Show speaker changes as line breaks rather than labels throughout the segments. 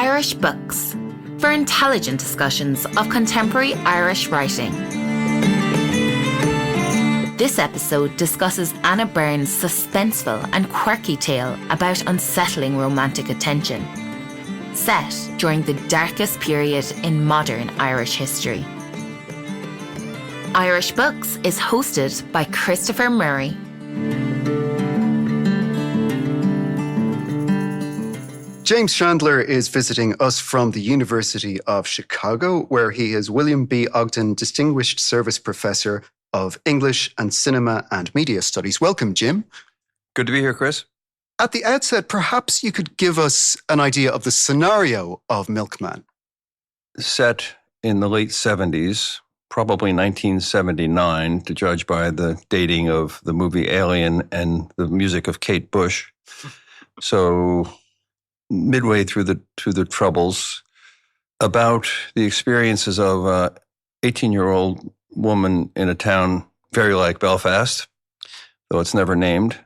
Irish Books, for intelligent discussions of contemporary Irish writing. This episode discusses Anna Byrne's suspenseful and quirky tale about unsettling romantic attention, set during the darkest period in modern Irish history. Irish Books is hosted by Christopher Murray.
James Chandler is visiting us from the University of Chicago, where he is William B. Ogden Distinguished Service Professor of English and Cinema and Media Studies. Welcome, Jim.
Good to be here, Chris.
At the outset, perhaps you could give us an idea of the scenario of Milkman.
Set in the late 70s, probably 1979, to judge by the dating of the movie Alien and the music of Kate Bush. So midway through the Troubles, about the experiences of an 18-year-old woman in a town very like Belfast, though it's never named,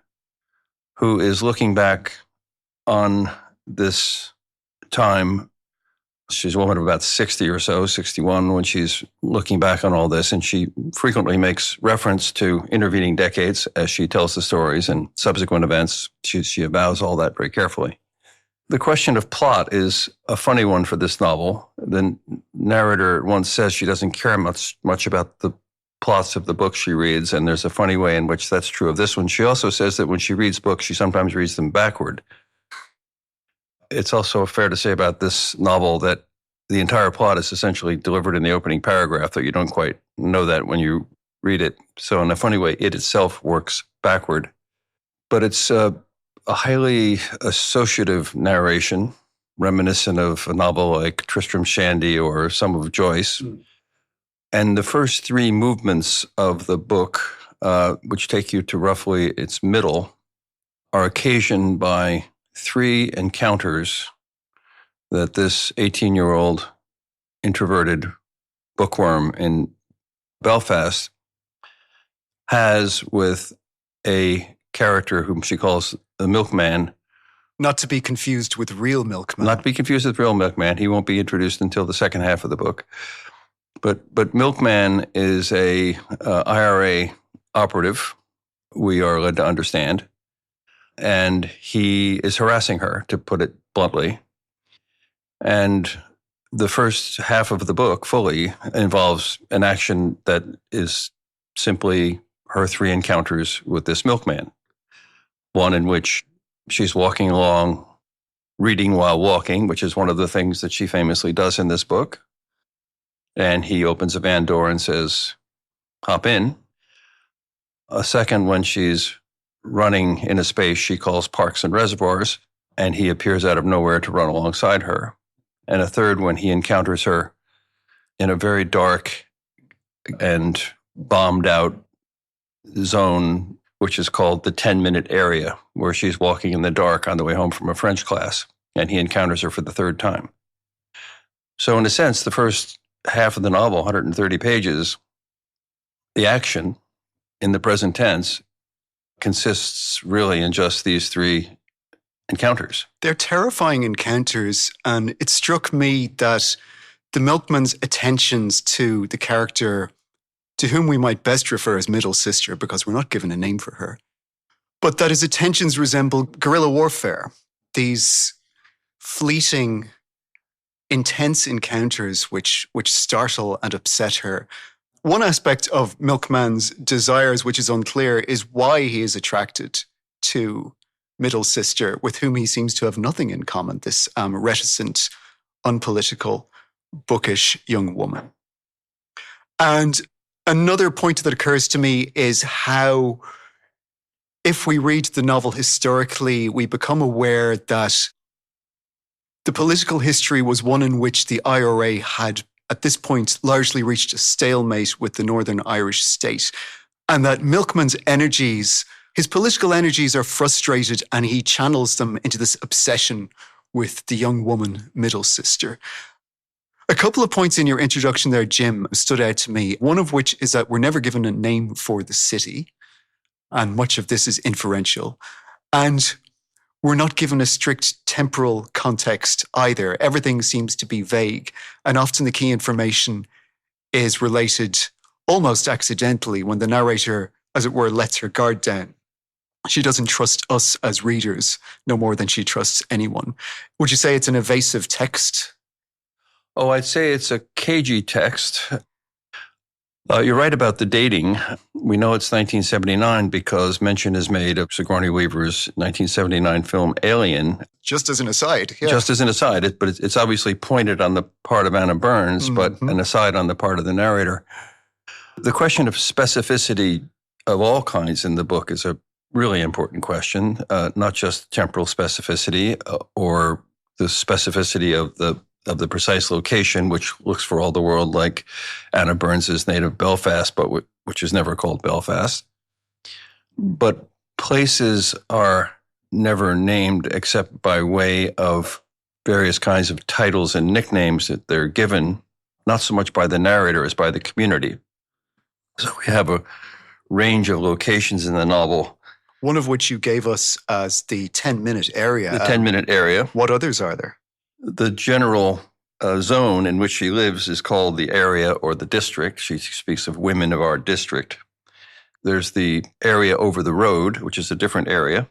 who is looking back on this time. She's a woman of about 60 or so, 61, when she's looking back on all this, and she frequently makes reference to intervening decades as she tells the stories and subsequent events. She avows all that very carefully. The question of plot is a funny one for this novel. The narrator once says she doesn't care much about the plots of the books she reads, and there's a funny way in which that's true of this one. She also says that when she reads books, she sometimes reads them backward. It's also fair to say about this novel that the entire plot is essentially delivered in the opening paragraph, though you don't quite know that when you read it. So in a funny way, it itself works backward. But it's a highly associative narration, reminiscent of a novel like Tristram Shandy or some of Joyce. And the first three movements of the book, which take you to roughly its middle, are occasioned by three encounters that this 18-year-old introverted bookworm in Belfast has with a character whom she calls the Milkman.
Not to be confused with real Milkman.
Not to be confused with real Milkman. He won't be introduced until the second half of the book. But Milkman is a IRA operative, we are led to understand, and he is harassing her, to put it bluntly. And the first half of the book fully involves an action that is simply her three encounters with this Milkman. One in which she's walking along, reading while walking, which is one of the things that she famously does in this book. And he opens a van door and says, "Hop in." A second when she's running in a space she calls Parks and Reservoirs, and he appears out of nowhere to run alongside her. And a third when he encounters her in a very dark and bombed out zone, which is called the 10-minute area, where she's walking in the dark on the way home from a French class, and he encounters her for the third time. So in a sense, the first half of the novel, 130 pages, the action in the present tense consists really in just these three encounters.
They're terrifying encounters, and it struck me that the Milkman's attentions to the character, to whom we might best refer as middle sister, because we're not given a name for her, but that his attentions resemble guerrilla warfare, these fleeting, intense encounters which startle and upset her. One aspect of Milkman's desires, which is unclear, is why he is attracted to middle sister, with whom he seems to have nothing in common, this reticent, unpolitical, bookish young woman. And another point that occurs to me is how, if we read the novel historically, we become aware that the political history was one in which the IRA had, at this point, largely reached a stalemate with the Northern Irish state, and that Milkman's energies, his political energies, are frustrated, and he channels them into this obsession with the young woman, middle sister. A couple of points in your introduction there, Jim, stood out to me, one of which is that we're never given a name for the city, and much of this is inferential. And we're not given a strict temporal context either. Everything seems to be vague, and often the key information is related almost accidentally when the narrator, as it were, lets her guard down. She doesn't trust us as readers no more than she trusts anyone. Would you say it's an evasive text?
Oh, I'd say it's a cagey text. You're right about the dating. We know it's 1979 because mention is made of Sigourney Weaver's 1979 film Alien.
Just as an aside. Yeah.
Just as an aside, but it's obviously pointed on the part of Anna Burns, but an aside on the part of the narrator. The question of specificity of all kinds in the book is a really important question, not just temporal specificity or the specificity of the precise location, which looks for all the world like Anna Burns's native Belfast, but which is never called Belfast. But places are never named except by way of various kinds of titles and nicknames that they're given, not so much by the narrator as by the community. So we have a range of locations in the novel.
One of which you gave us as the 10-minute area.
The 10-minute area.
What others are there?
The general zone in which she lives is called the area or the district. She speaks of women of our district. There's the area over the road, which is a different area.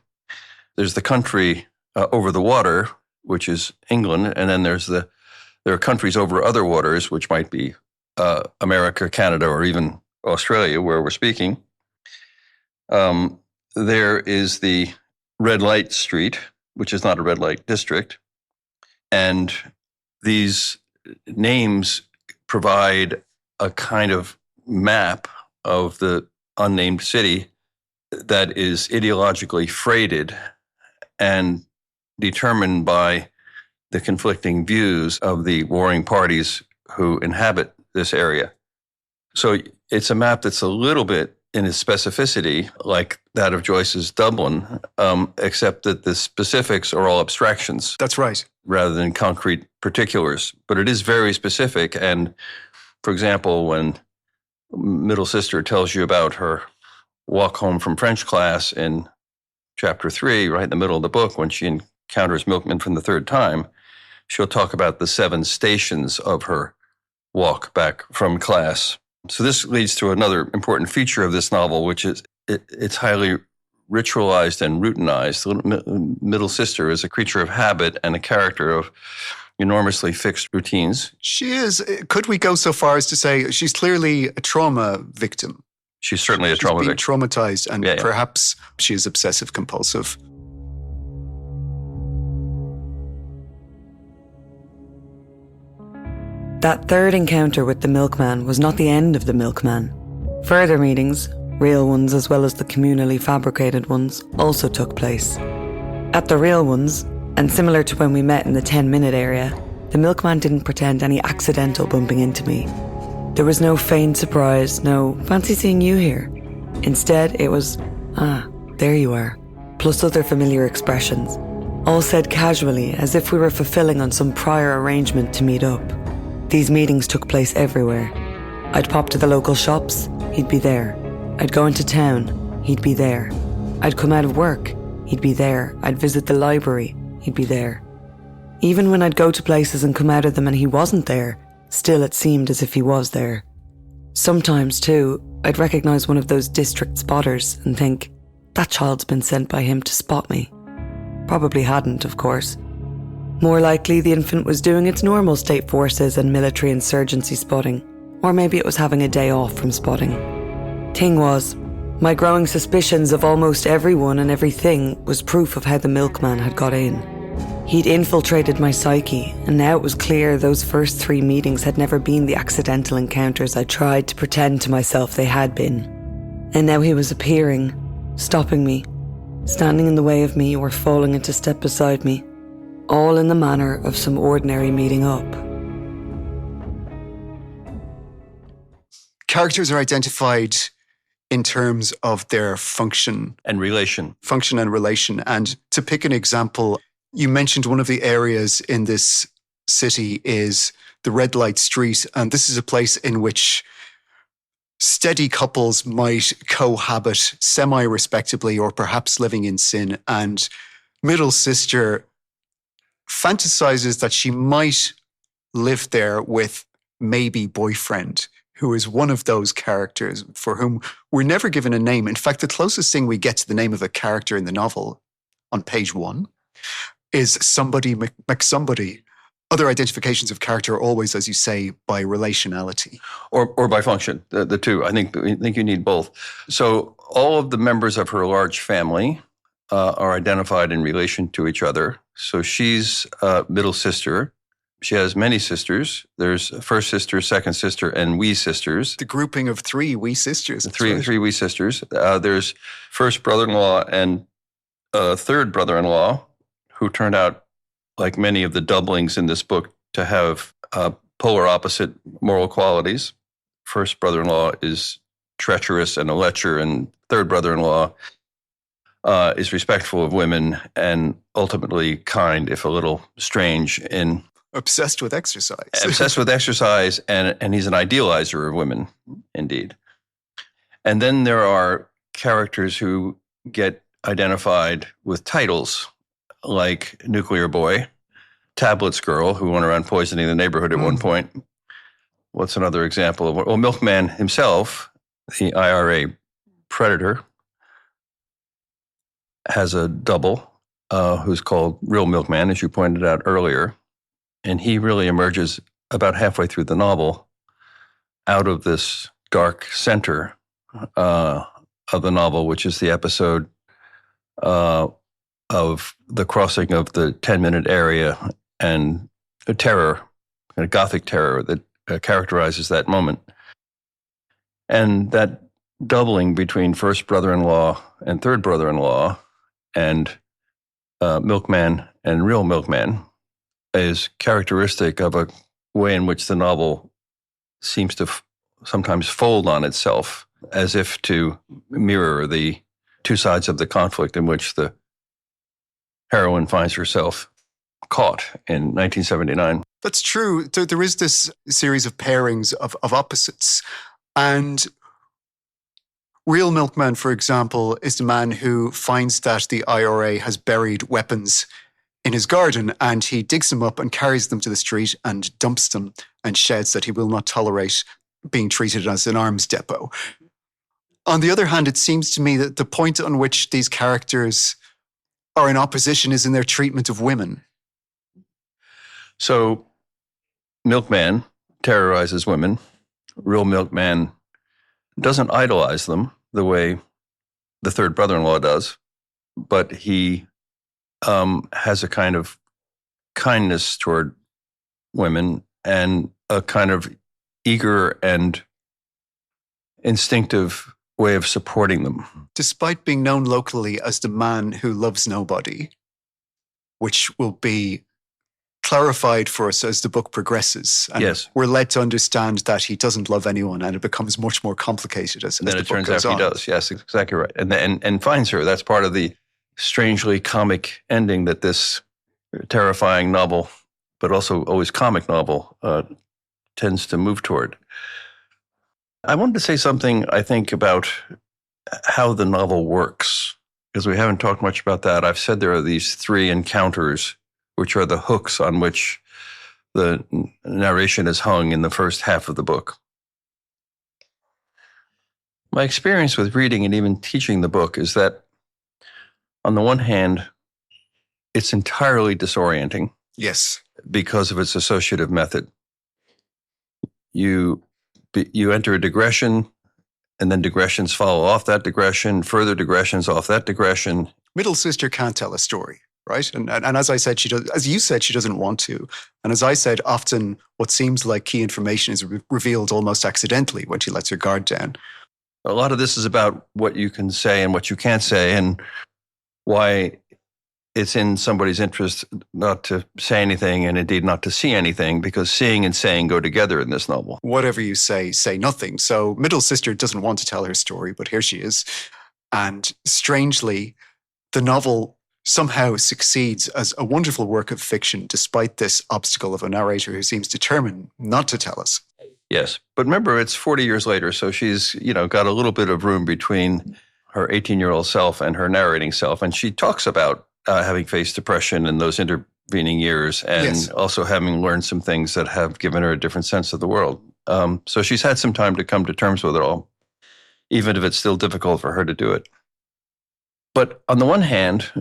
There's the country over the water, which is England. And then there are countries over other waters, which might be America, Canada, or even Australia, where we're speaking. There is the red light street, which is not a red light district. And these names provide a kind of map of the unnamed city that is ideologically freighted and determined by the conflicting views of the warring parties who inhabit this area. So it's a map that's a little bit in its specificity like that of Joyce's Dublin, except that the specifics are all abstractions.
That's right.
Rather than concrete particulars. But it is very specific. And for example, when middle sister tells you about her walk home from French class in chapter 3, right in the middle of the book, when she encounters Milkman for the third time, she'll talk about the 7 stations of her walk back from class. So this leads to another important feature of this novel, which is it's highly ritualized and routinized. The middle sister is a creature of habit and a character of enormously fixed routines.
She is. Could we go so far as to say she's clearly a trauma victim?
She's certainly a trauma victim.
She's been traumatized, and perhaps she is obsessive compulsive.
That third encounter with the milkman was not the end of the milkman. Further meetings, real ones as well as the communally fabricated ones, also took place. At the real ones, and similar to when we met in the 10-minute area, the milkman didn't pretend any accidental bumping into me. There was no feigned surprise, no fancy seeing you here. Instead, it was, there you are, plus other familiar expressions, all said casually as if we were fulfilling on some prior arrangement to meet up. These meetings took place everywhere. I'd pop to the local shops, he'd be there. I'd go into town, he'd be there. I'd come out of work, he'd be there. I'd visit the library, he'd be there. Even when I'd go to places and come out of them and he wasn't there, still it seemed as if he was there. Sometimes, too, I'd recognise one of those district spotters and think, that child's been sent by him to spot me. Probably hadn't, of course. More likely, the infant was doing its normal state forces and military insurgency spotting, or maybe it was having a day off from spotting. Thing was, my growing suspicions of almost everyone and everything was proof of how the milkman had got in. He'd infiltrated my psyche, and now it was clear those first 3 meetings had never been the accidental encounters I tried to pretend to myself they had been. And now he was appearing, stopping me, standing in the way of me or falling into step beside me, all in the manner of some ordinary meeting up.
Characters are identified in terms of their function.
And relation.
Function and relation. And to pick an example, you mentioned one of the areas in this city is the red light street. And this is a place in which steady couples might cohabit semi-respectably or perhaps living in sin. And middle sister fantasizes that she might live there with maybe boyfriend, who is one of those characters for whom we're never given a name. In fact, the closest thing we get to the name of a character in the novel on page 1 is somebody McSomebody. Other identifications of character are always, as you say, by relationality.
Or by function, the two. I think you need both. So all of the members of her large family are identified in relation to each other. So she's middle sister. She has many sisters. There's first sister, second sister, and wee sisters.
The grouping of 3 wee sisters.
Three wee sisters. There's first brother-in-law and third brother-in-law, who turned out, like many of the doublings in this book, to have polar opposite moral qualities. First brother-in-law is treacherous and a lecher, and third brother-in-law is respectful of women and ultimately kind, if a little strange, in
obsessed with exercise.
Obsessed with exercise, and he's an idealizer of women, indeed. And then there are characters who get identified with titles, like Nuclear Boy, Tablets Girl, who went around poisoning the neighborhood at one point. What's another example of? Well, Milkman himself, the IRA predator, has a double who's called Real Milkman, as you pointed out earlier. And he really emerges about halfway through the novel out of this dark center of the novel, which is the episode of the crossing of the 10-minute area and a terror, a Gothic terror that characterizes that moment. And that doubling between first brother-in-law and third brother-in-law and Milkman and Real Milkman is characteristic of a way in which the novel seems to sometimes fold on itself, as if to mirror the two sides of the conflict in which the heroine finds herself caught in 1979.
That's true. There is this series of pairings of opposites. And Real Milkman, for example, is the man who finds that the IRA has buried weapons in his garden, and he digs them up and carries them to the street and dumps them and shouts that he will not tolerate being treated as an arms depot. On the other hand, it seems to me that the point on which these characters are in opposition is in their treatment of women.
So Milkman terrorizes women. Real Milkman doesn't idolize them the way the third brother-in-law does, but he has a kind of kindness toward women and a kind of eager and instinctive way of supporting them.
Despite being known locally as the man who loves nobody, which will be clarified for us as the book progresses. And
yes.
We're led to understand that he doesn't love anyone, and it becomes much more complicated as the book goes on.
Then it turns out he does. Yes, exactly right. And finds her. That's part of the strangely comic ending that this terrifying novel, but also always comic novel, tends to move toward. I wanted to say something, I think, about how the novel works, because we haven't talked much about that. I've said there are these 3 encounters, which are the hooks on which the narration is hung in the first half of the book. My experience with reading and even teaching the book is that, on the one hand, it's entirely disorienting.
Yes.
Because of its associative method. You enter a digression, and then digressions follow off that digression, further digressions off that digression.
Middle sister can't tell a story, right? And as I said, she does. As you said, she doesn't want to. And as I said, often what seems like key information is revealed almost accidentally when she lets her guard down.
A lot of this is about what you can say and what you can't say, and why it's in somebody's interest not to say anything and indeed not to see anything, because seeing and saying go together in this novel.
Whatever you say nothing. So middle sister doesn't want to tell her story, but here she is. And strangely, the novel somehow succeeds as a wonderful work of fiction, despite this obstacle of a narrator who seems determined not to tell us.
Yes. But remember, it's 40 years later, so she's, got a little bit of room between her 18-year-old self and her narrating self. And she talks about having faced depression in those intervening years, and
Yes.
also having learned some things that have given her a different sense of the world. So she's had some time to come to terms with it all, even if it's still difficult for her to do it. But on the one hand,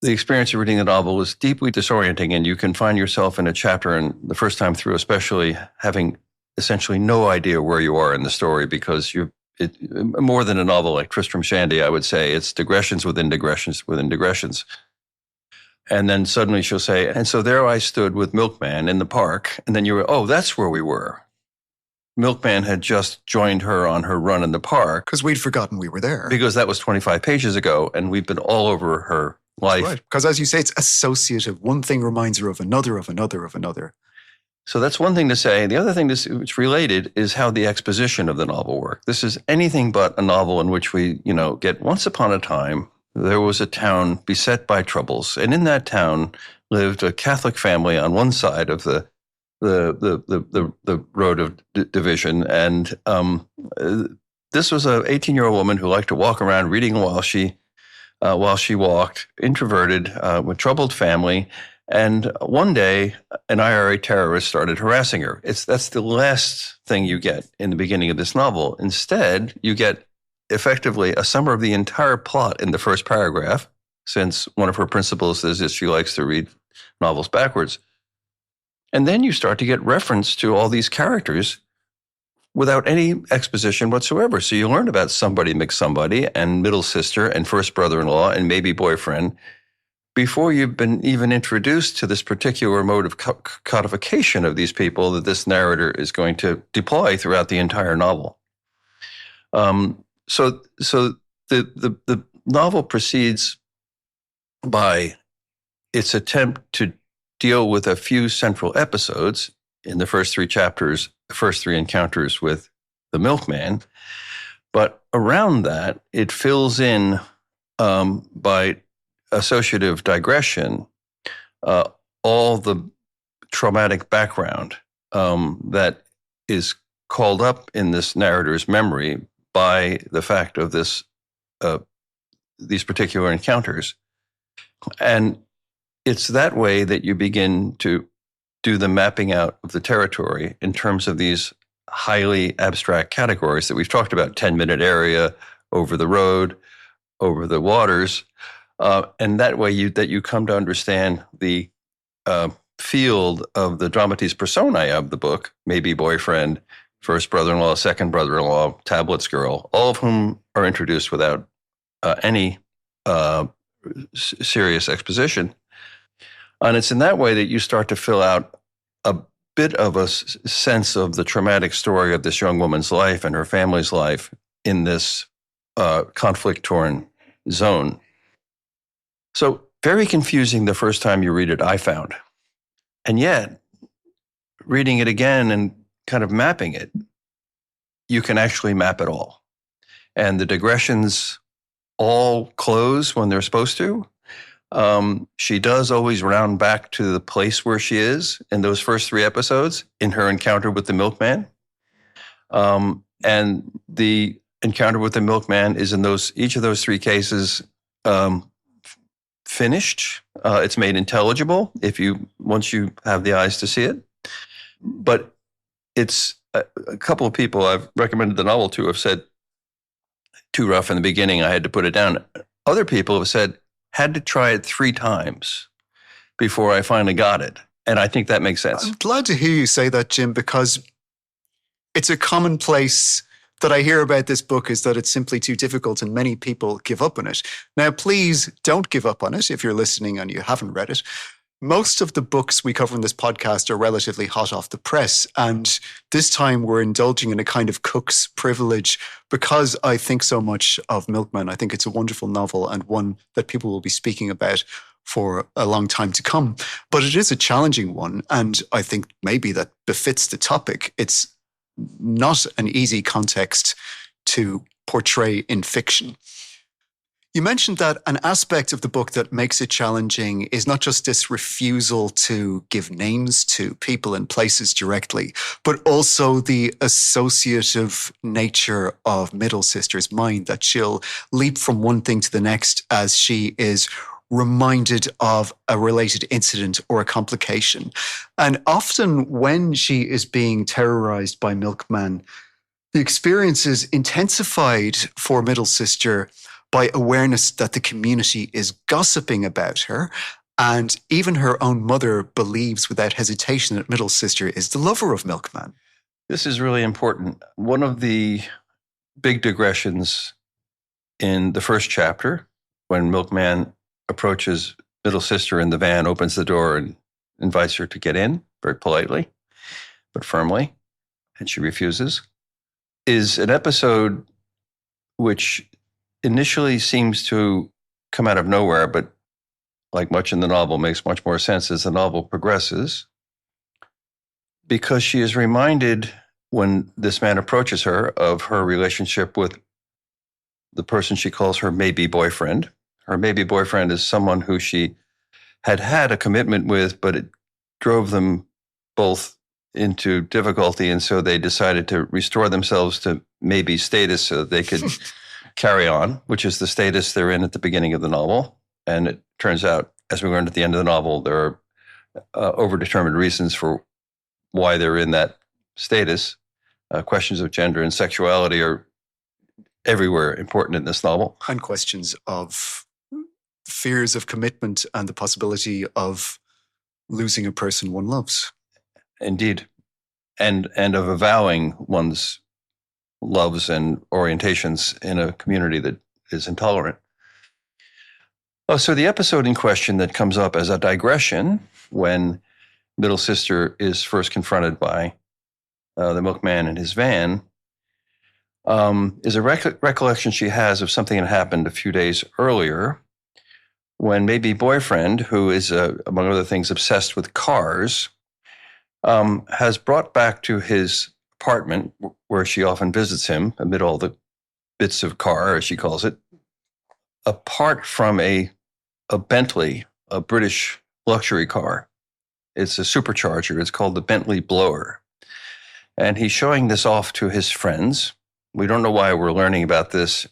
the experience of reading the novel is deeply disorienting, and you can find yourself in a chapter, and the first time through especially, having essentially no idea where you are in the story, because more than a novel like Tristram Shandy, I would say, it's digressions within digressions within digressions. And then suddenly she'll say, and so there I stood with Milkman in the park, and then you were, oh, that's where we were. Milkman had just joined her on her run in the park.
Because we'd forgotten we were there.
Because that was 25 pages ago, and we've been all over her life.
Right. Because as you say, it's associative. One thing reminds her of another, of another, of another.
So that's one thing to say. The other thing that's related is how the exposition of the novel worked. This is anything but a novel in which we, get once upon a time, there was a town beset by troubles. And in that town lived a Catholic family on one side of the road of division. And this was an 18-year-old woman who liked to walk around reading while she walked, introverted, with troubled family. And one day, an IRA terrorist started harassing her. That's the last thing you get in the beginning of this novel. Instead, you get effectively a summary of the entire plot in the first paragraph, since one of her principles is that she likes to read novels backwards. And then you start to get reference to all these characters without any exposition whatsoever. So you learn about somebody, McSomebody, and middle sister, and first brother-in-law, and maybe boyfriend, before you've been even introduced to this particular mode of codification of these people that this narrator is going to deploy throughout the entire novel. So the novel proceeds by its attempt to deal with a few central episodes in the first three chapters, the first three encounters with the Milkman. But around that, it fills in by associative digression all the traumatic background that is called up in this narrator's memory by the fact of these particular encounters. And it's that way that you begin to do the mapping out of the territory in terms of these highly abstract categories that we've talked about: 10-minute area, over the road, over the waters. And that way you come to understand the field of the dramatis personae of the book, maybe boyfriend, first brother-in-law, second brother-in-law, tablets girl, all of whom are introduced without any serious exposition. And it's in that way that you start to fill out a bit of a sense of the traumatic story of this young woman's life and her family's life in this conflict-torn zone. So very confusing the first time you read it, I found. And yet, reading it again and kind of mapping it, you can actually map it all. And the digressions all close when they're supposed to. She does always round back to the place where she is in those first three episodes in her encounter with the Milkman. And the encounter with the Milkman is in each of those three cases finished. It's made intelligible once you have the eyes to see it. But it's a couple of people I've recommended the novel to have said, too rough in the beginning, I had to put it down. Other people have said, had to try it 3 times before I finally got it. And I think that makes sense.
I'm glad to hear you say that, Jim, because it's a commonplace that I hear about this book is that it's simply too difficult and many people give up on it. Now, please don't give up on it if you're listening and you haven't read it. Most of the books we cover in this podcast are relatively hot off the press. And this time we're indulging in a kind of cook's privilege because I think so much of Milkman. I think it's a wonderful novel and one that people will be speaking about for a long time to come. But it is a challenging one. And I think maybe that befits the topic. It's not an easy context to portray in fiction. You mentioned that an aspect of the book that makes it challenging is not just this refusal to give names to people and places directly, but also the associative nature of Middle Sister's mind, that she'll leap from one thing to the next as she is reminded of a related incident or a complication. And often when she is being terrorized by Milkman, the experience is intensified for middle sister by awareness that the community is gossiping about her. And even her own mother believes without hesitation that middle sister is the lover of Milkman.
This is really important. One of the big digressions in the first chapter, when Milkman approaches middle sister in the van, opens the door and invites her to get in very politely, but firmly, and she refuses, is an episode which initially seems to come out of nowhere, but like much in the novel, makes much more sense as the novel progresses, because she is reminded when this man approaches her of her relationship with the person she calls her maybe boyfriend. Her maybe boyfriend is someone who she had had a commitment with, but it drove them both into difficulty, and so they decided to restore themselves to maybe status so that they could carry on, which is the status they're in at the beginning of the novel. And it turns out, as we learned at the end of the novel, there are overdetermined reasons for why they're in that status. Questions of gender and sexuality are everywhere important in this novel.
And questions of fears of commitment and the possibility of losing a person one loves.
Indeed. And of avowing one's loves and orientations in a community that is intolerant. Oh, so the episode in question that comes up as a digression when middle sister is first confronted by the milkman in his van is a recollection she has of something that happened a few days earlier when maybe boyfriend, who is, among other things, obsessed with cars, has brought back to his apartment, where she often visits him amid all the bits of car, as she calls it, apart from a Bentley, a British luxury car. It's a supercharger. It's called the Bentley Blower. And he's showing this off to his friends. We don't know why we're learning about this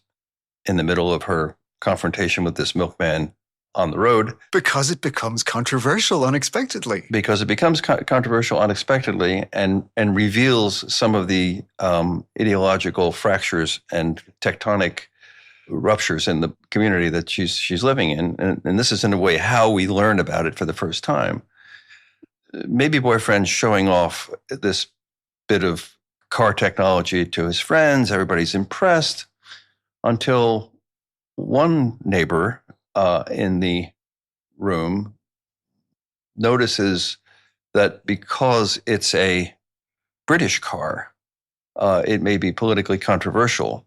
in the middle of her confrontation with this milkman on the road.
Because it becomes controversial unexpectedly.
Because it becomes controversial unexpectedly and reveals some of the ideological fractures and tectonic ruptures in the community that she's living in. And this is, in a way, how we learn about it for the first time. Maybe boyfriend showing off this bit of car technology to his friends. Everybody's impressed until one neighbor in the room notices that because it's a British car, it may be politically controversial.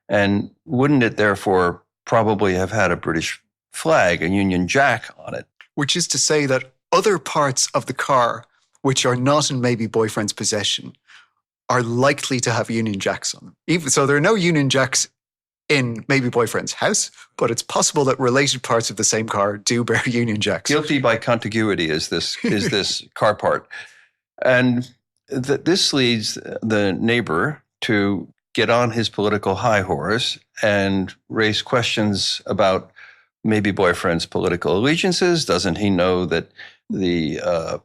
And wouldn't it therefore probably have had a British flag, a Union Jack on it?
Which is to say that other parts of the car, which are not in maybe boyfriend's possession, are likely to have Union Jacks on them. Even so, there are no Union Jacks in maybe boyfriend's house, but it's possible that related parts of the same car do bear Union Jacks.
Guilty by contiguity is this car part. And this leads the neighbor to get on his political high horse and raise questions about maybe boyfriend's political allegiances. Doesn't he know that the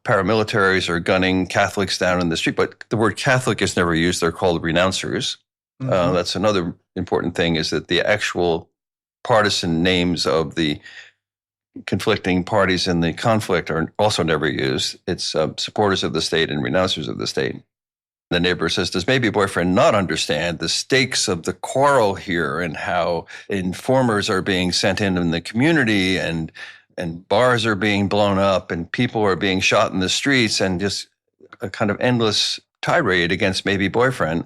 paramilitaries are gunning Catholics down in the street? But the word Catholic is never used. They're called renouncers. Mm-hmm. That's another important thing, is that the actual partisan names of the conflicting parties in the conflict are also never used. It's supporters of the state and renouncers of the state. The neighbor says, does maybe boyfriend not understand the stakes of the quarrel here and how informers are being sent in the community and bars are being blown up and people are being shot in the streets, and just a kind of endless tirade against maybe boyfriend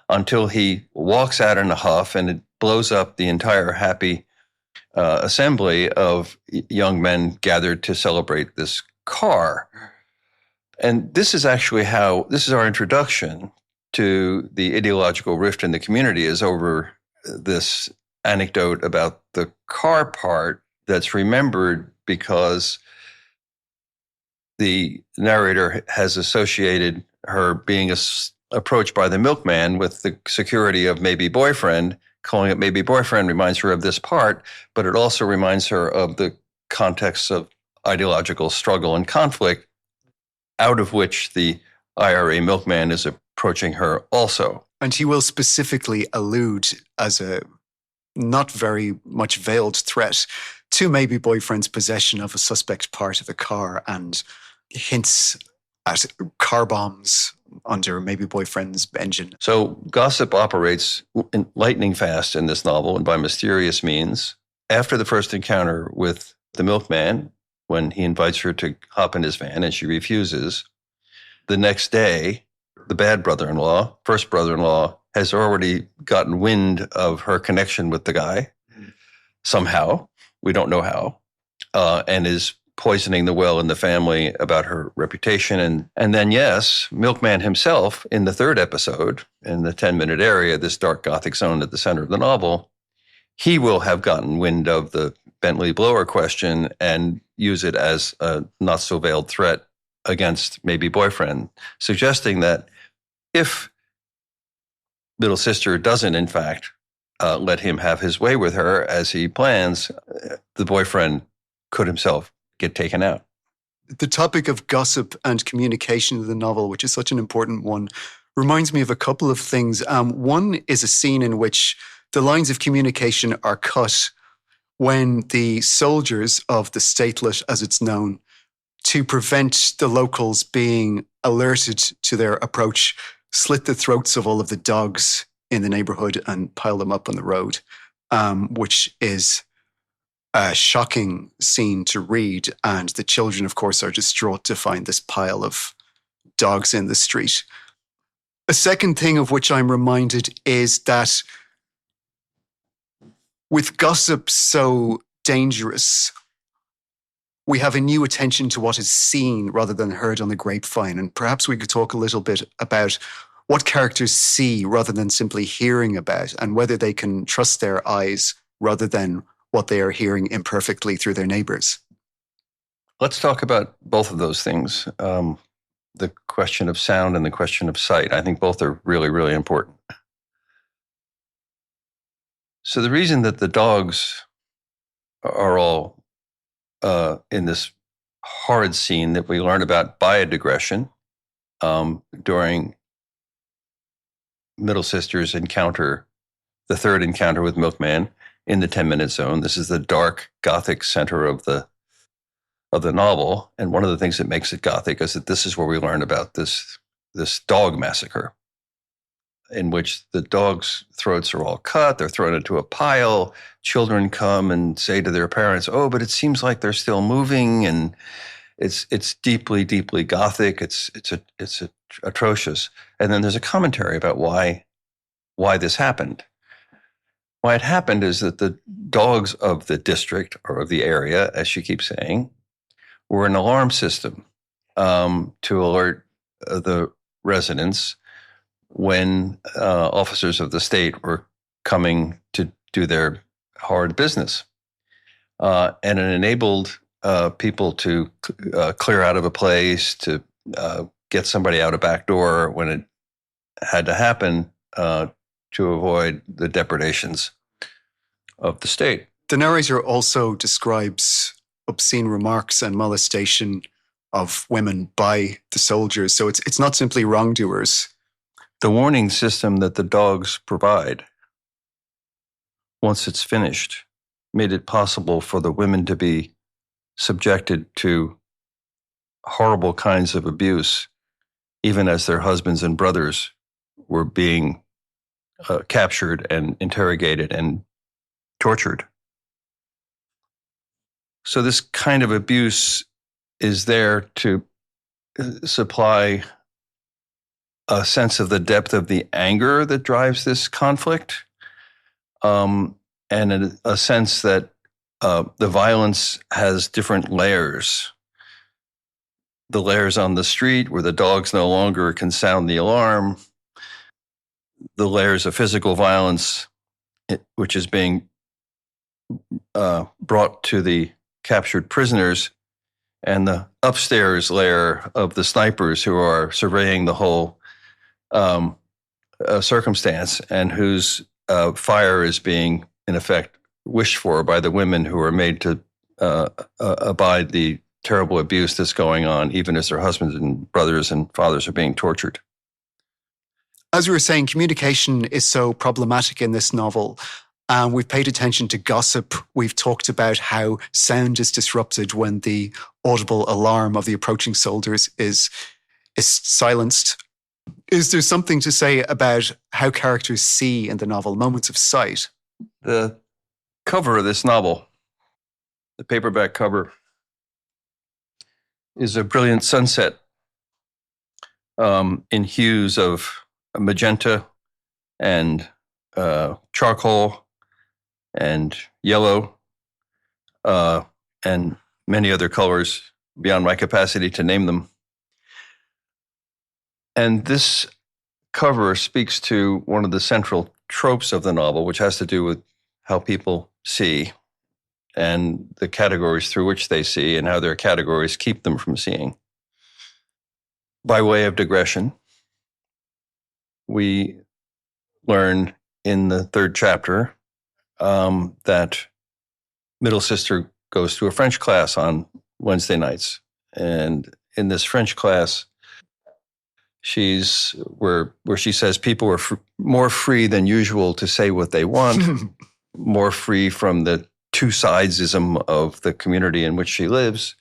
until he walks out in a huff and it blows up the entire happy assembly of young men gathered to celebrate this car. And this is actually this is our introduction to the ideological rift in the community, is over this anecdote about the car part that's remembered because the narrator has associated her being approached by the milkman with the security of maybe boyfriend. Calling it maybe boyfriend reminds her of this part, but it also reminds her of the contexts of ideological struggle and conflict, out of which the IRA milkman is approaching her also.
And he will specifically allude as a not very much veiled threat to maybe boyfriend's possession of a suspect part of the car and hints at car bombs under maybe boyfriend's engine.
So gossip operates lightning fast in this novel and by mysterious means. After the first encounter with the milkman, when he invites her to hop in his van and she refuses, the next day, the bad brother-in-law, first brother-in-law, has already gotten wind of her connection with the guy somehow. We don't know how, and is poisoning the well in the family about her reputation. And then, yes, Milkman himself, in the third episode, in the 10-minute area, this dark Gothic zone at the center of the novel, he will have gotten wind of the Bentley blower question and use it as a not-so-veiled threat against maybe boyfriend, suggesting that if little sister doesn't, in fact, let him have his way with her as he plans, the boyfriend could himself get taken out.
The topic of gossip and communication in the novel, which is such an important one, reminds me of a couple of things. One is a scene in which the lines of communication are cut when the soldiers of the statelet, as it's known, to prevent the locals being alerted to their approach, slit the throats of all of the dogs in the neighborhood and pile them up on the road, which is a shocking scene to read. And the children, of course, are distraught to find this pile of dogs in the street. A second thing of which I'm reminded is that with gossip so dangerous, we have a new attention to what is seen rather than heard on the grapevine. And perhaps we could talk a little bit about what characters see rather than simply hearing about, and whether they can trust their eyes rather than what they are hearing imperfectly through their neighbors.
Let's talk about both of those things, the question of sound and the question of sight. I think both are really, really important. So the reason that the dogs are all in this horrid scene that we learn about biodigression during Middle Sister's encounter, the third encounter with Milkman in the 10-minute zone. This is the dark Gothic center of the novel. And one of the things that makes it Gothic is that this is where we learn about this dog massacre, in which the dogs' throats are all cut, they're thrown into a pile. Children come and say to their parents, "Oh, but it seems like they're still moving," and it's deeply, deeply Gothic. It's atrocious. And then there's a commentary about why this happened. Why it happened is that the dogs of the district, or of the area, as she keeps saying, were an alarm system to alert the residents when officers of the state were coming to do their hard business. And it enabled people to clear out of a place, to get somebody out a back door when it had to happen, to avoid the depredations of the state.
The narrator also describes obscene remarks and molestation of women by the soldiers. So it's not simply wrongdoers.
The warning system that the dogs provide, once it's finished, made it possible for the women to be subjected to horrible kinds of abuse, even as their husbands and brothers were being captured and interrogated and tortured. So this kind of abuse is there to supply a sense of the depth of the anger that drives this conflict, and a sense that the violence has different layers. The layers on the street where the dogs no longer can sound the alarm, the layers of physical violence, which is being brought to the captured prisoners, and the upstairs layer of the snipers who are surveying the whole circumstance, and whose fire is being, in effect, wished for by the women who are made to abide the terrible abuse that's going on, even as their husbands and brothers and fathers are being tortured.
As we were saying, communication is so problematic in this novel. We've paid attention to gossip. We've talked about how sound is disrupted when the audible alarm of the approaching soldiers is silenced. Is there something to say about how characters see in the novel moments of sight?
The cover of this novel, the paperback cover, is a brilliant sunset in hues of magenta and charcoal and yellow and many other colors beyond my capacity to name them. And this cover speaks to one of the central tropes of the novel, which has to do with how people see and the categories through which they see and how their categories keep them from seeing. By way of digression, we learn in the third chapter that middle sister goes to a French class on Wednesday nights. And in this French class, she's where she says people are more free than usual to say what they want, more free from the two-sidesism of the community in which she lives.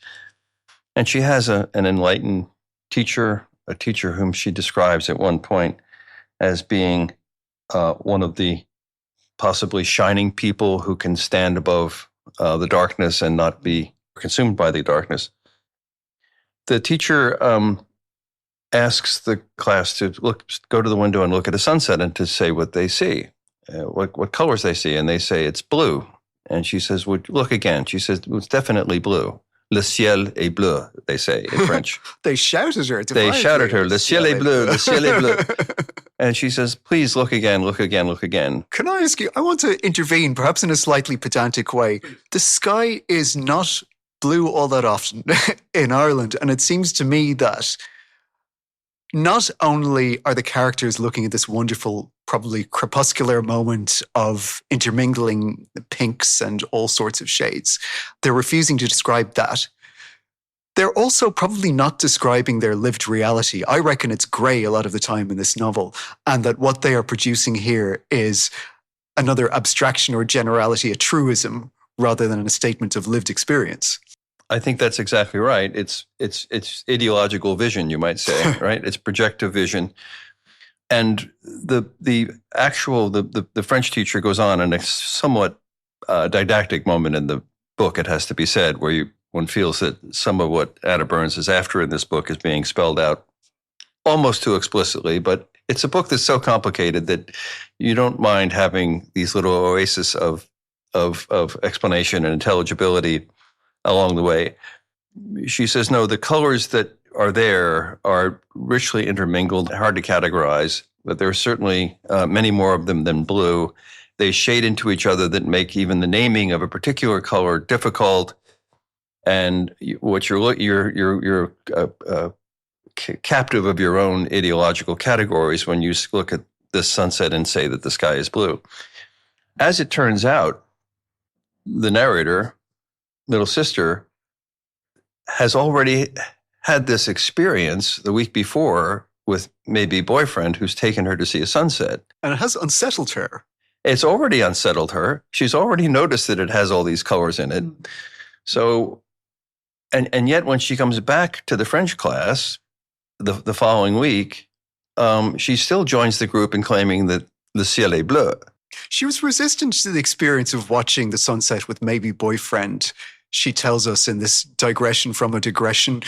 And she has an enlightened teacher, a teacher whom she describes at one point as being one of the possibly shining people who can stand above the darkness and not be consumed by the darkness. The teacher asks the class to go to the window and look at a sunset and to say what they see, what colors they see. And they say it's blue. And she says, well, look again. She says, well, it's definitely blue. Le ciel est bleu, they say in French.
They shouted her.
They shouted her, le ciel est bleu, le ciel est bleu. And she says, please look again, look again, look again.
Can I ask you, I want to intervene, perhaps in a slightly pedantic way. The sky is not blue all that often in Ireland. And it seems to me that not only are the characters looking at this wonderful, probably crepuscular moment of intermingling pinks and all sorts of shades, they're refusing to describe that. They're also probably not describing their lived reality. I reckon it's grey a lot of the time in this novel, and that what they are producing here is another abstraction or generality, a truism, rather than a statement of lived experience.
I think that's exactly right. It's ideological vision, you might say, right? It's projective vision. And the French teacher goes on in a somewhat didactic moment in the book, it has to be said, where one feels that some of what Anna Burns is after in this book is being spelled out almost too explicitly. But it's a book that's so complicated that you don't mind having these little oases of explanation and intelligibility along the way. She says, no, the colors that are there are richly intermingled, hard to categorize, but there are certainly many more of them than blue. They shade into each other that make even the naming of a particular color difficult. And what you're captive of your own ideological categories when you look at this sunset and say that the sky is blue. As it turns out, the narrator, little sister, has already had this experience the week before with maybe boyfriend who's taken her to see a sunset.
And it has unsettled her.
It's already unsettled her. She's already noticed that it has all these colors in it. So, and yet when she comes back to the French class the following week, she still joins the group in claiming that le ciel est bleu.
She was resistant to the experience of watching the sunset with maybe boyfriend, she tells us in this digression from a digression,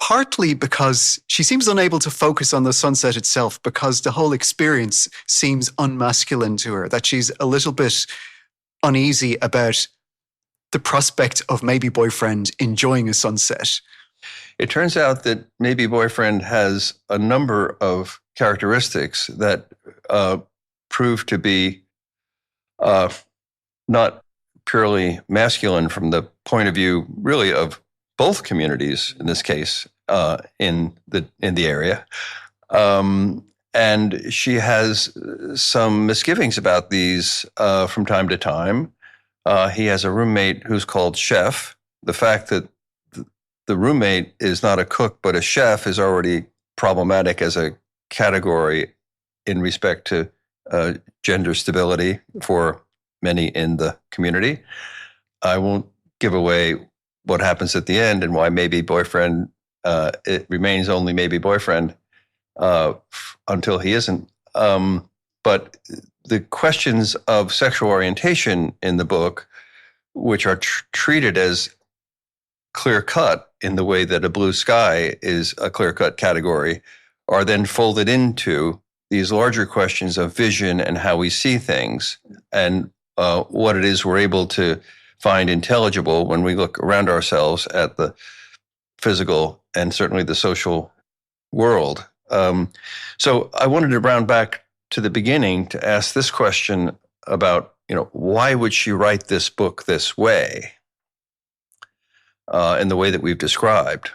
partly because she seems unable to focus on the sunset itself because the whole experience seems unmasculine to her, that she's a little bit uneasy about the prospect of maybe boyfriend enjoying a sunset.
It turns out that maybe boyfriend has a number of characteristics that prove to be not purely masculine from the point of view, really, of both communities in this case in the area, and she has some misgivings about these from time to time. He has a roommate who's called Chef, the fact that the roommate is not a cook but a chef is already problematic as a category in respect to gender stability for many in the community. I won't give away what happens at the end and why maybe boyfriend, it remains only maybe boyfriend until he isn't. But the questions of sexual orientation in the book, which are treated as clear-cut in the way that a blue sky is a clear-cut category, are then folded into these larger questions of vision and how we see things and what it is we're able to find intelligible when we look around ourselves at the physical and certainly the social world. So I wanted to round back to the beginning to ask this question about, why would she write this book this way, in the way that we've described?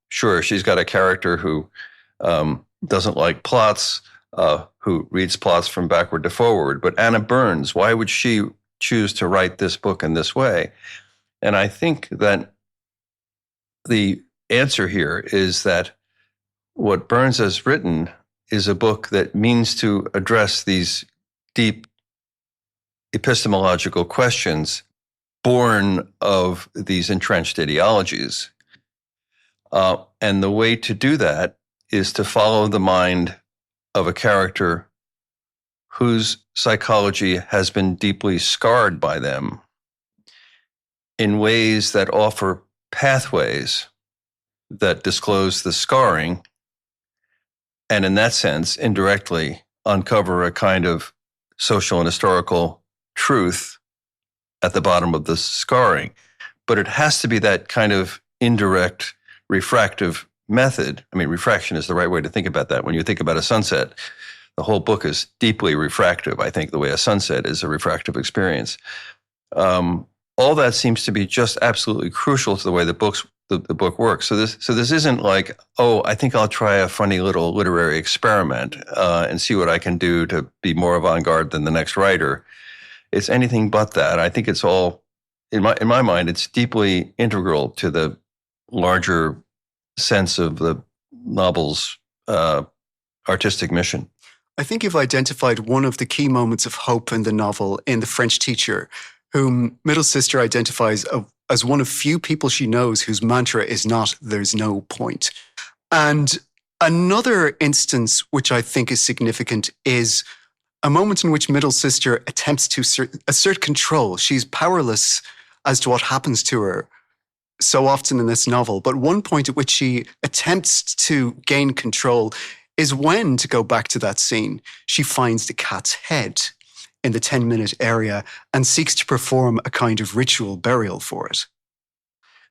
Sure, she's got a character who doesn't like plots, who reads plots from backward to forward. But Anna Burns, why would she choose to write this book in this way? And I think that the answer here is that what Burns has written is a book that means to address these deep epistemological questions born of these entrenched ideologies. And the way to do that is to follow the mind of a character whose psychology has been deeply scarred by them in ways that offer pathways that disclose the scarring, and in that sense, indirectly uncover a kind of social and historical truth at the bottom of the scarring. But it has to be that kind of indirect refractive method. I mean, refraction is the right way to think about that. When you think about a sunset, the whole book is deeply refractive. I think the way a sunset is a refractive experience. All that seems to be just absolutely crucial to the way the book works. So this isn't like, I think I'll try a funny little literary experiment and see what I can do to be more avant-garde than the next writer. It's anything but that. I think it's all, in my mind, it's deeply integral to the larger sense of the novel's artistic mission.
I think you've identified one of the key moments of hope in the novel in the French teacher, whom middle sister identifies as one of few people she knows whose mantra is not, "there's no point." And another instance which I think is significant is a moment in which middle sister attempts to assert control. She's powerless as to what happens to her so often in this novel. But one point at which she attempts to gain control is when, to go back to that scene, she finds the cat's head in the 10-minute area and seeks to perform a kind of ritual burial for it.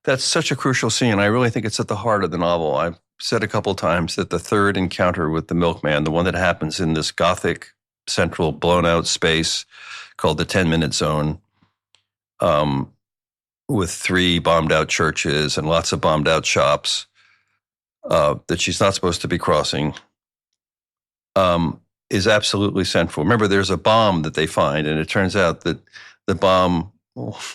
That's such a crucial scene. I really think it's at the heart of the novel. I've said a couple times that the third encounter with the milkman, the one that happens in this Gothic central blown out space called the 10-minute zone, with 3 bombed out churches and lots of bombed out shops that she's not supposed to be crossing, is absolutely central. Remember, there's a bomb that they find, and it turns out that the bomb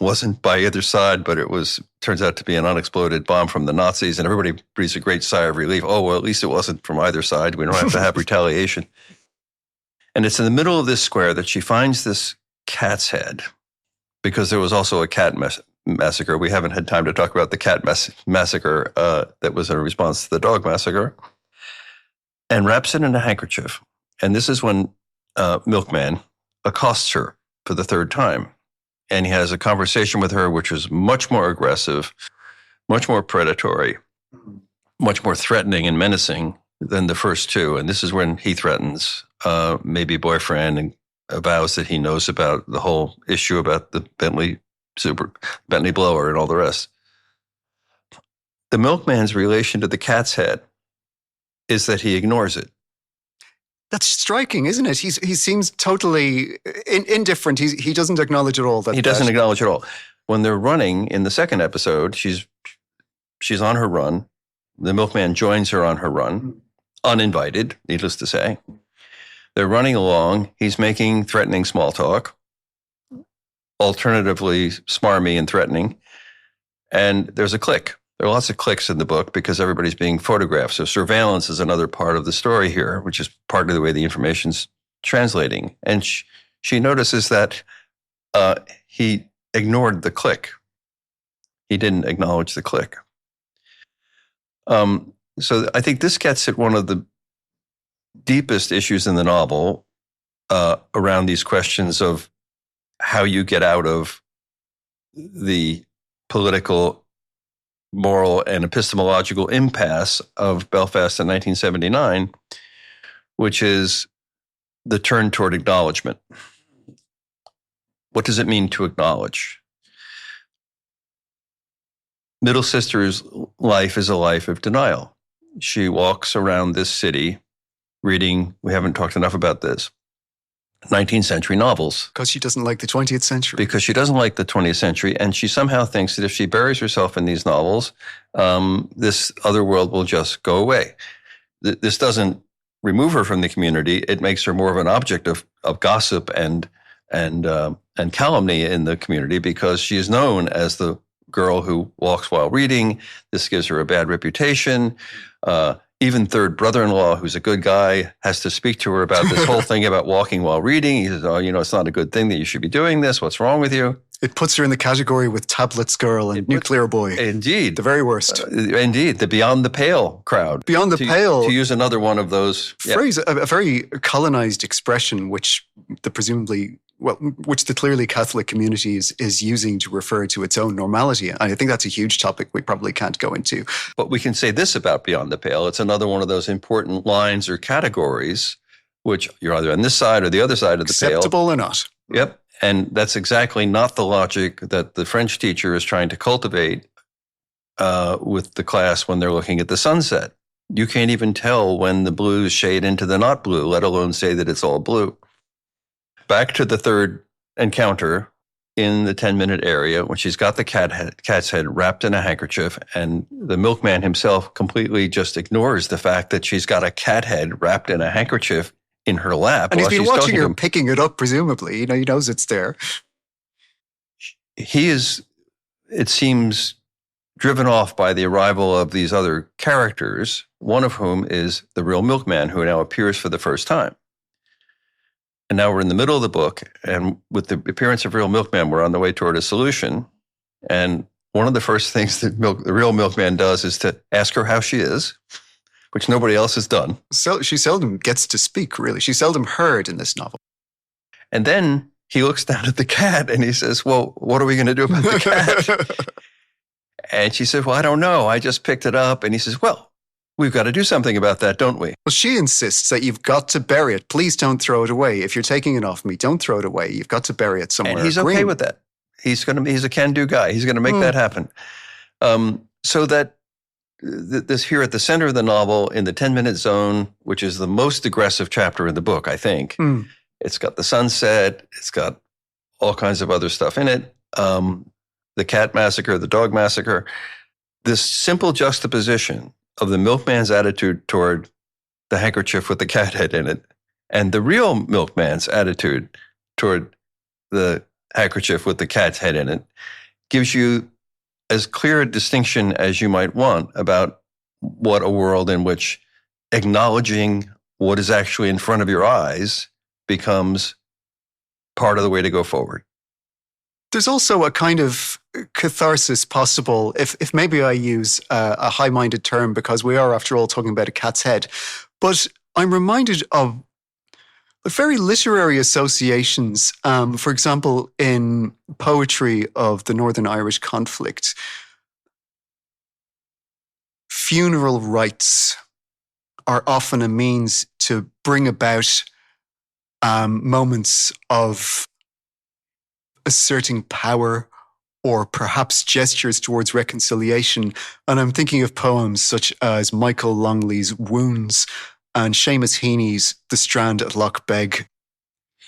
wasn't by either side, but it turns out to be an unexploded bomb from the Nazis, and everybody breathes a great sigh of relief. Oh, well, at least it wasn't from either side. We don't have to have retaliation. And it's in the middle of this square that she finds this cat's head, because there was also a cat massacre. We haven't had time to talk about the cat massacre that was a response to the dog massacre, and wraps it in a handkerchief. And this is when Milkman accosts her for the third time. And he has a conversation with her, which is much more aggressive, much more predatory, much more threatening and menacing than the first two. And this is when he threatens maybe boyfriend and avows that he knows about the whole issue about the Bentley blower and all the rest. The milkman's relation to the cat's head is that he ignores it.
That's striking, isn't it? He seems totally indifferent. He doesn't acknowledge at all that.
He doesn't acknowledge at all. When they're running in the second episode, she's on her run. The milkman joins her on her run, uninvited, needless to say. They're running along. He's making threatening small talk, alternatively smarmy and threatening. and there's a click. There are lots of clicks in the book because everybody's being photographed. So surveillance is another part of the story here, which is part of the way the information's translating. And she notices that he ignored the click. He didn't acknowledge the click. So I think this gets at one of the deepest issues in the novel around these questions of how you get out of the political, moral, and epistemological impasse of Belfast in 1979, which is the turn toward acknowledgement. What does it mean to acknowledge? Middle Sister's life is a life of denial. She walks around this city reading, we haven't talked enough about this, 19th century novels.
Because she doesn't like the 20th century.
Because she doesn't like the 20th century, and she somehow thinks that if she buries herself in these novels, this other world will just go away. This doesn't remove her from the community. It makes her more of an object of gossip and calumny in the community, because she is known as the girl who walks while reading. This gives her a bad reputation. Even third brother-in-law, who's a good guy, has to speak to her about this whole thing about walking while reading. He says, oh, it's not a good thing that you should be doing this. What's wrong with you?
It puts her in the category with Tablets Girl and Nuclear Boy.
Indeed.
The very worst.
Indeed. The Beyond the Pale crowd.
Beyond the Pale.
To use another one of those.
Phrase, a very colonized expression, which the clearly Catholic community is using to refer to its own normality. And I think that's a huge topic we probably can't go into.
But we can say this about Beyond the Pale. It's another one of those important lines or categories, which you're either on this side or the other side of the pale.
Acceptable or not.
Yep. And that's exactly not the logic that the French teacher is trying to cultivate with the class when they're looking at the sunset. You can't even tell when the blues shade into the not blue, let alone say that it's all blue. Back to the third encounter in the 10-minute area when she's got the cat's head wrapped in a handkerchief, and the milkman himself completely just ignores the fact that she's got a cat head wrapped in a handkerchief in her lap.
And he's been watching her picking it up, presumably. He knows it's there.
He is, it seems, driven off by the arrival of these other characters, one of whom is the real milkman, who now appears for the first time. And now we're in the middle of the book, and with the appearance of real milkman, we're on the way toward a solution. And one of the first things that the real milkman does is to ask her how she is, which nobody else has done.
So she seldom gets to speak, really. She's seldom heard in this novel.
And then he looks down at the cat and he says, well, what are we going to do about the cat? And she said, well, I don't know. I just picked it up. And he says, well, we've got to do something about that, don't we?
Well, she insists that you've got to bury it. Please don't throw it away. If you're taking it off me, don't throw it away. You've got to bury it somewhere.
And he's okay with that. He's a can-do guy. He's going to make that happen. So that this here at the center of the novel, in the 10-minute zone, which is the most aggressive chapter in the book, I think. It's got the sunset. It's got all kinds of other stuff in it. The cat massacre, the dog massacre. This simple juxtaposition of the milkman's attitude toward the handkerchief with the cat head in it and the real milkman's attitude toward the handkerchief with the cat's head in it gives you as clear a distinction as you might want about what a world in which acknowledging what is actually in front of your eyes becomes part of the way to go forward.
There's also a kind of catharsis possible, if maybe I use a high-minded term, because we are, after all, talking about a cat's head. But I'm reminded of very literary associations. For example, in poetry of the Northern Irish conflict, funeral rites are often a means to bring about moments of asserting power or perhaps gestures towards reconciliation. And I'm thinking of poems such as Michael Longley's Wounds and Seamus Heaney's The Strand at Loch Beg,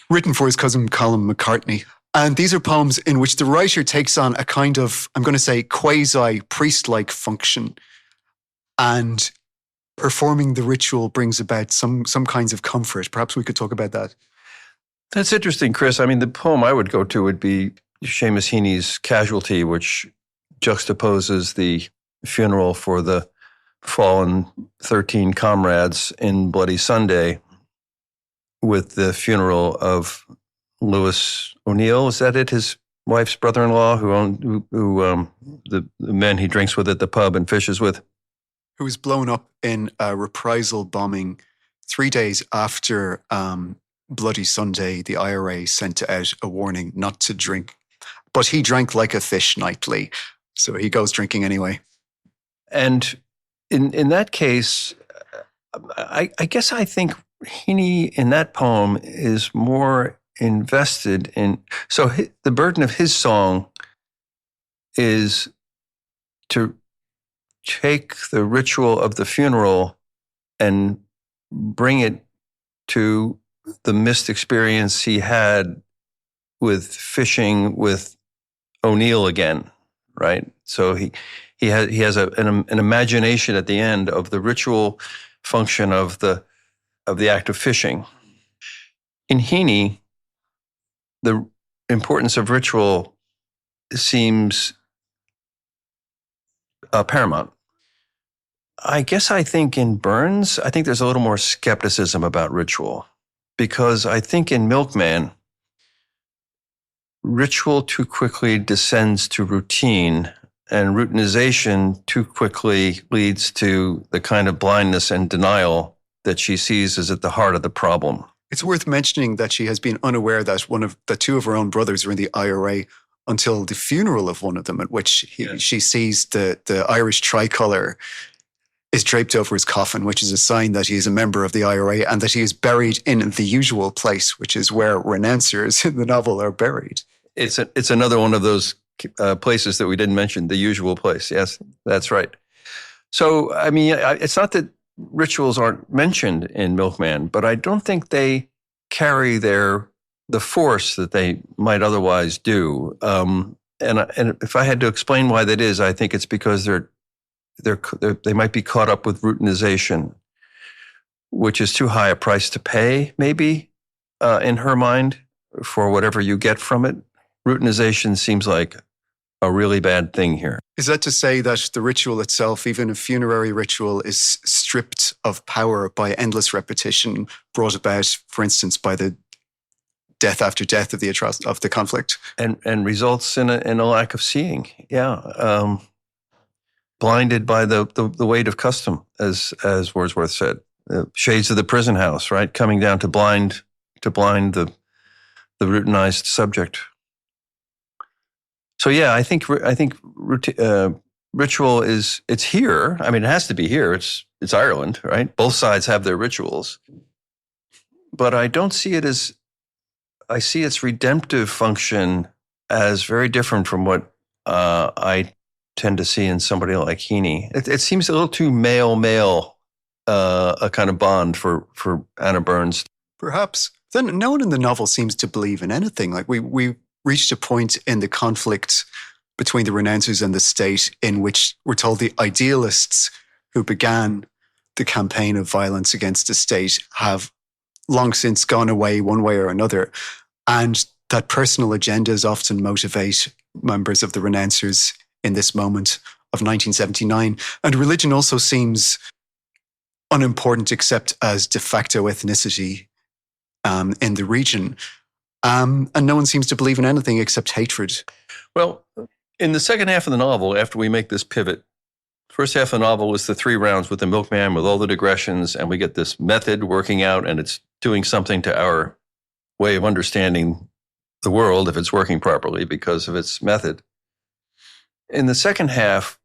written for his cousin Colin McCartney. And these are poems in which the writer takes on a kind of, I'm going to say, quasi-priest-like function. And performing the ritual brings about some kinds of comfort. Perhaps we could talk about that.
That's interesting, Chris. I mean, the poem I would go to would be Seamus Heaney's Casualty, which juxtaposes the funeral for the fallen 13 comrades in Bloody Sunday with the funeral of Lewis O'Neill. Is that it? His wife's brother-in-law, the men he drinks with at the pub and fishes with,
who was blown up in a reprisal bombing 3 days after Bloody Sunday. The IRA sent out a warning not to drink, but he drank like a fish nightly, so he goes drinking anyway.
And in that case, I guess I think Heaney in that poem is more invested in. So the burden of his song is to take the ritual of the funeral and bring it to the missed experience he had with fishing with O'Neill again, right? So he has an imagination at the end of the ritual function of the act of fishing. In Heaney, the importance of ritual seems paramount. I guess I think in Burns, I think there's a little more skepticism about ritual, because I think in Milkman, ritual too quickly descends to routine, and routinization too quickly leads to the kind of blindness and denial that she sees as at the heart of the problem.
It's worth mentioning that she has been unaware that two of her own brothers are in the IRA until the funeral of one of them, at which she sees the Irish tricolour is draped over his coffin, which is a sign that he is a member of the IRA and that he is buried in the usual place, which is where renouncers in the novel are buried.
It's another one of those places that we didn't mention, the usual place. Yes, that's right. So, I mean, it's not that rituals aren't mentioned in Milkman, but I don't think they carry the force that they might otherwise do. And if I had to explain why that is, I think it's because they might be caught up with routinization, which is too high a price to pay, maybe, in her mind, for whatever you get from it. Routinization seems like a really bad thing here.
Is that to say that the ritual itself, even a funerary ritual, is stripped of power by endless repetition brought about, for instance, by the death after death of the conflict? And
results in a lack of seeing. Yeah. Blinded by the weight of custom, as Wordsworth said. Shades of the prison house, right? Coming down to blind the routinized subject. So yeah, I think ritual it's here. I mean, it has to be here. It's Ireland, right? Both sides have their rituals, but I don't see it as. I see its redemptive function as very different from what I tend to see in somebody like Heaney. It seems a little too male, a kind of bond for Anna Burns.
Perhaps. Then no one in the novel seems to believe in anything. Like we reached a point in the conflict between the renouncers and the state in which we're told the idealists who began the campaign of violence against the state have long since gone away one way or another, and that personal agendas often motivate members of the renouncers in this moment of 1979. And religion also seems unimportant except as de facto ethnicity in the region. And no one seems to believe in anything except hatred.
Well, in the second half of the novel, after we make this pivot, first half of the novel is the 3 rounds with the Milkman, with all the digressions, and we get this method working out, and it's doing something to our way of understanding the world if it's working properly because of its method. In the second half,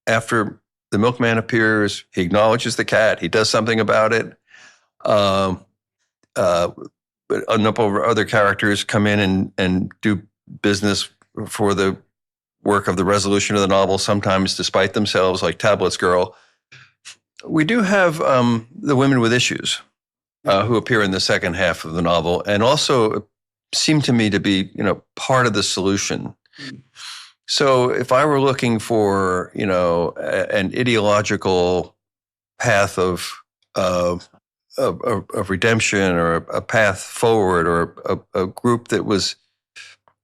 after the Milkman appears, he acknowledges the cat, he does something about it. But a number of other characters come in and do business for the work of the resolution of the novel, sometimes despite themselves, like Tablet's Girl. We do have the women with issues who appear in the second half of the novel and also seem to me to be, part of the solution. So if I were looking for, an ideological path of redemption or a path forward or a group that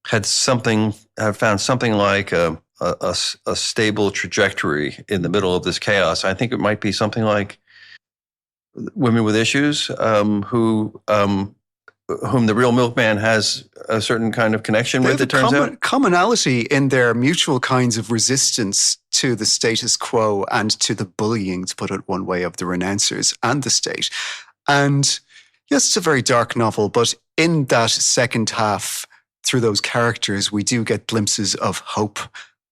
had found something like a a stable trajectory in the middle of this chaos. I think it might be something like women with issues whom the real Milkman has a certain kind of connection with, it turns out.
Commonality in their mutual kinds of resistance to the status quo and to the bullying, to put it one way, of the renouncers and the state. And yes, it's a very dark novel, but in that second half, through those characters, we do get glimpses of hope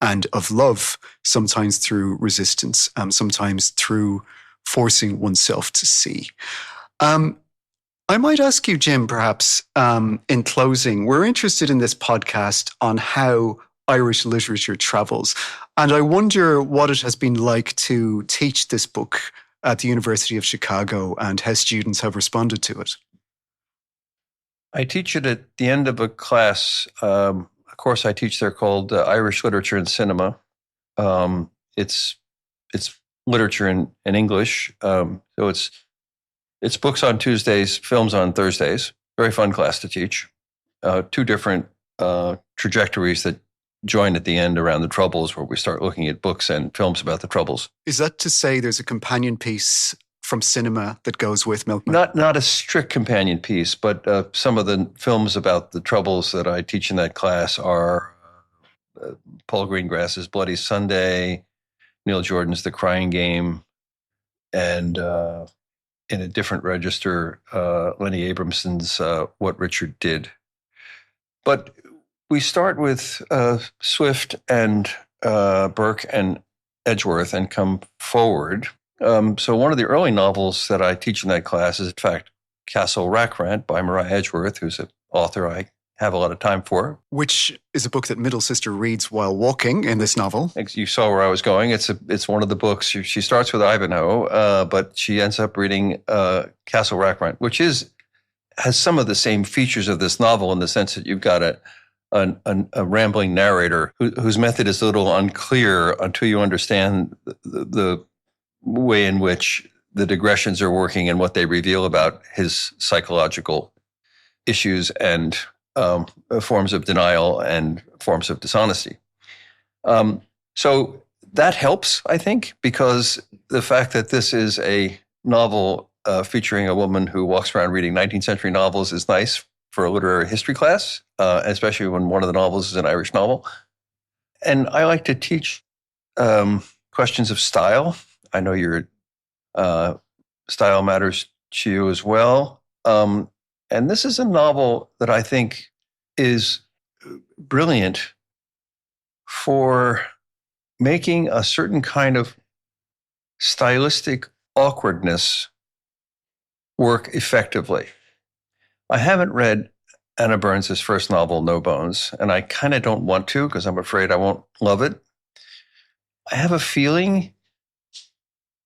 and of love, sometimes through resistance, sometimes through forcing oneself to see. I might ask you, Jim, perhaps in closing, we're interested in this podcast on how Irish literature travels. And I wonder what it has been like to teach this book at the University of Chicago and how students have responded to it.
I teach it at the end of a class, a course I teach there called Irish Literature and Cinema. It's literature in English, so it's books on Tuesdays, films on Thursdays. Very fun class to teach. Two different trajectories that join at the end around the Troubles, where we start looking at books and films about the Troubles.
Is that to say there's a companion piece from cinema that goes with Milkman?
Not a strict companion piece, but some of the films about the Troubles that I teach in that class are Paul Greengrass's Bloody Sunday, Neil Jordan's The Crying Game, and in a different register, Lenny Abramson's What Richard Did. But we start with Swift and Burke and Edgeworth and come forward. So one of the early novels that I teach in that class is, in fact, Castle Rackrent by Maria Edgeworth, who's an author I have a lot of time for.
Which is a book that Middle Sister reads while walking in this novel.
You saw where I was going. It's one of the books. She starts with Ivanhoe, but she ends up reading Castle Rackrent, which has some of the same features of this novel in the sense that you've got a rambling narrator whose method is a little unclear until you understand the way in which the digressions are working and what they reveal about his psychological issues and forms of denial and forms of dishonesty. So that helps, I think, because the fact that this is a novel featuring a woman who walks around reading 19th century novels is nice for a literary history class, especially when one of the novels is an Irish novel. And I like to teach questions of style. I know your style matters to you as well. And this is a novel that I think is brilliant for making a certain kind of stylistic awkwardness work effectively. I haven't read Anna Burns' first novel, No Bones, and I kind of don't want to because I'm afraid I won't love it. I have a feeling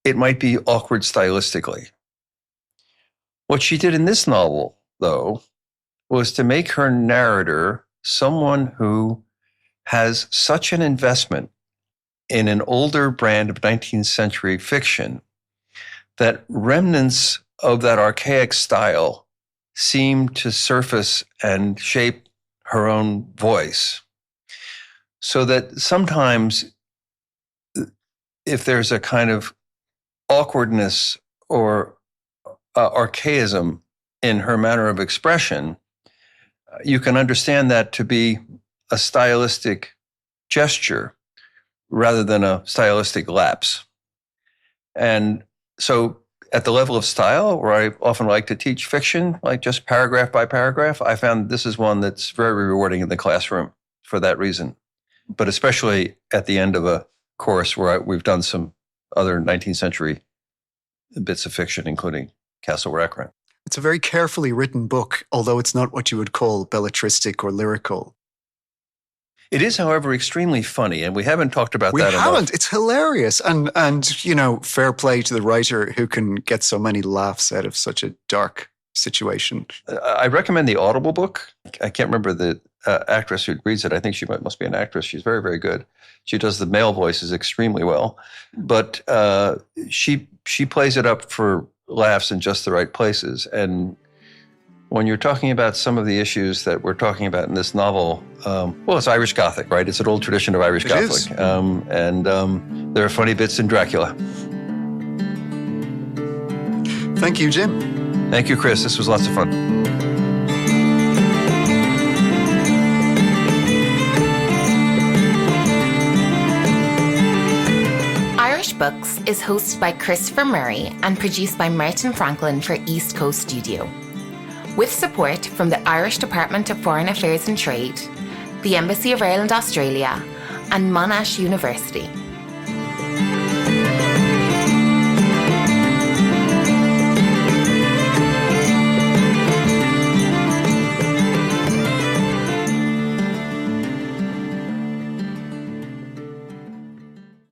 it might be awkward stylistically. What she did in this novel, though, was to make her narrator someone who has such an investment in an older brand of 19th century fiction that remnants of that archaic style seem to surface and shape her own voice. So that sometimes if there's a kind of awkwardness or archaism in her manner of expression, you can understand that to be a stylistic gesture rather than a stylistic lapse. And so at the level of style, where I often like to teach fiction, like just paragraph by paragraph, I found this is one that's very rewarding in the classroom for that reason. But especially at the end of a course where we've done some other 19th century bits of fiction, including Castle Rackrent.
It's a very carefully written book, although it's not what you would call belletristic or lyrical.
It is, however, extremely funny, and we haven't talked about that enough. We
haven't. It's hilarious. And, you know, fair play to the writer who can get so many laughs out of such a dark situation.
I recommend the Audible book. I can't remember the actress who reads it. I think she must be an actress. She's very, very good. She does the male voices extremely well. But she plays it up for laughs in just the right places. And When you're talking about some of the issues that we're talking about in this novel, well, it's Irish Gothic, right? It's an old tradition of Irish Gothic.
Is.
There are funny bits in Dracula.
Thank you, Jim.
Thank you, Chris. This was lots of fun.
Irish Books is hosted by Christopher Murray and produced by Martin Franklin for East Coast Studio, with support from the Irish Department of Foreign Affairs and Trade, the Embassy of Ireland, Australia, and Monash University.